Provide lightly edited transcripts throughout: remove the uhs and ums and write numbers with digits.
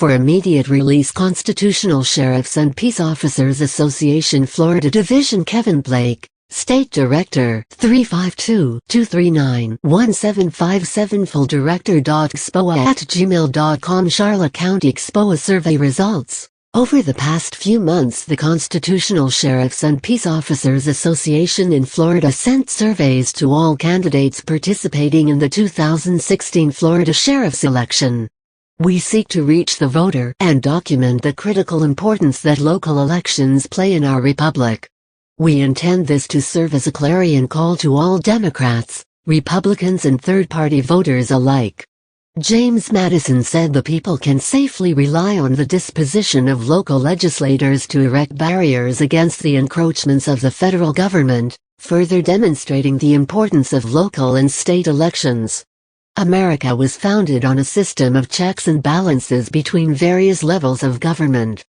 For immediate release, Constitutional Sheriffs and Peace Officers Association Florida Division Kevin Blake, State Director 352-239-1757 Full Director. COPWATCH@gmail.com Charlotte County COPWA Survey Results. Over the past few months, the Constitutional Sheriffs and Peace Officers Association in Florida sent surveys to all candidates participating in the 2016 Florida Sheriff's election. We seek to reach the voter and document the critical importance that local elections play in our republic. We intend this to serve as a clarion call to all Democrats, Republicans and third-party voters alike. James Madison said the people can safely rely on the disposition of local legislators to erect barriers against the encroachments of the federal government, further demonstrating the importance of local and state elections. America was founded on a system of checks and balances between various levels of government.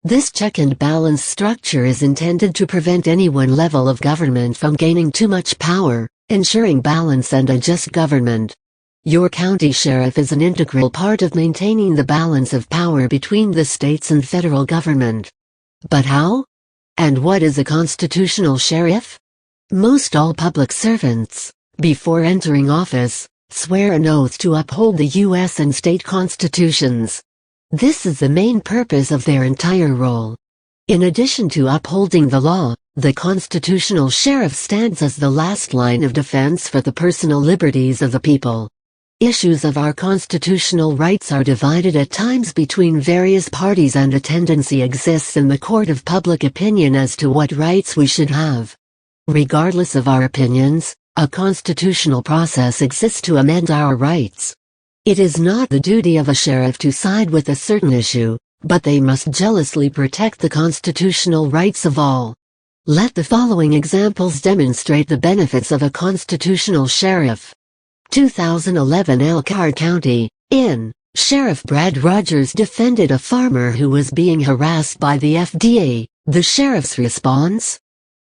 This check and balance structure is intended to prevent any one level of government from gaining too much power, ensuring balance and a just government. Your county sheriff is an integral part of maintaining the balance of power between the states and federal government. But how? And what is a constitutional sheriff? Most all public servants, before entering office, swear an oath to uphold the U.S. and state constitutions. This is the main purpose of their entire role. In addition to upholding the law, the constitutional sheriff stands as the last line of defense for the personal liberties of the people. Issues of our constitutional rights are divided at times between various parties, and a tendency exists in the court of public opinion as to what rights we should have. Regardless of our opinions, a constitutional process exists to amend our rights. It is not the duty of a sheriff to side with a certain issue, but they must jealously protect the constitutional rights of all. Let the following examples demonstrate the benefits of a constitutional sheriff. 2011 Elkhart County, in. Sheriff Brad Rogers defended a farmer who was being harassed by the FDA. The sheriff's response?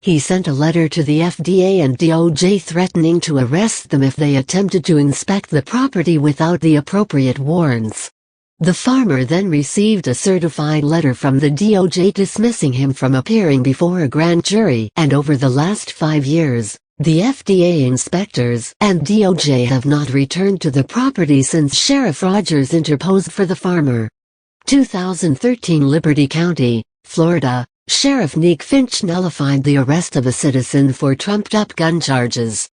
He sent a letter to the FDA and DOJ threatening to arrest them if they attempted to inspect the property without the appropriate warrants. The farmer then received a certified letter from the DOJ dismissing him from appearing before a grand jury, and over the last 5 years, the FDA inspectors and DOJ have not returned to the property since Sheriff Rogers interposed for the farmer. 2013 Liberty County, Florida, Sheriff Nick Finch nullified the arrest of a citizen for trumped-up gun charges.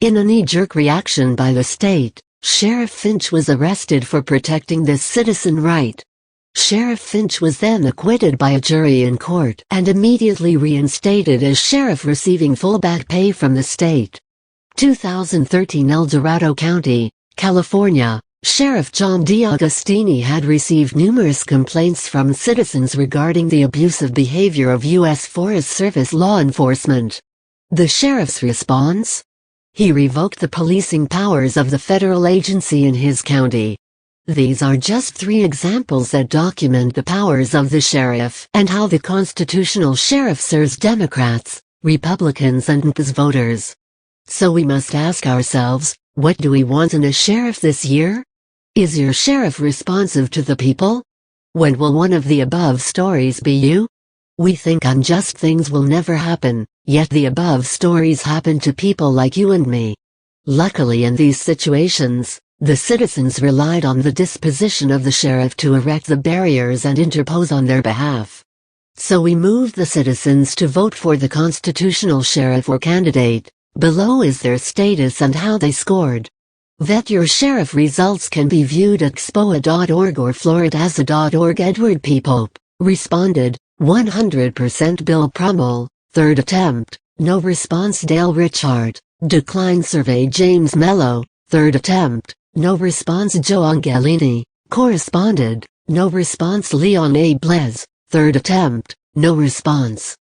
In a knee-jerk reaction by the state, Sheriff Finch was arrested for protecting this citizen right. Sheriff Finch was then acquitted by a jury in court and immediately reinstated as sheriff, receiving full back pay from the state. 2013 El Dorado County, California, Sheriff John D'Agostini had received numerous complaints from citizens regarding the abusive behavior of U.S. Forest Service law enforcement. The sheriff's response? He revoked the policing powers of the federal agency in his county. These are just 3 examples that document the powers of the sheriff and how the constitutional sheriff serves Democrats, Republicans and NPA's voters. So we must ask ourselves, what do we want in a sheriff this year? Is your sheriff responsive to the people? When will one of the above stories be you? We think unjust things will never happen, yet the above stories happen to people like you and me. Luckily, in these situations, the citizens relied on the disposition of the sheriff to erect the barriers and interpose on their behalf. So we moved the citizens to vote for the constitutional sheriff or candidate. Below is their status and how they scored. Vet your sheriff results can be viewed at COPWA.org or floridaza.org. Edward P. Pope responded, 100% Bill PRUMMELL, 3rd attempt, no response. Dale Richard, decline survey. James Mello, 3rd attempt, no response. Joe Angelini, corresponded, no response. Leon A. Blez, 3rd attempt, no response.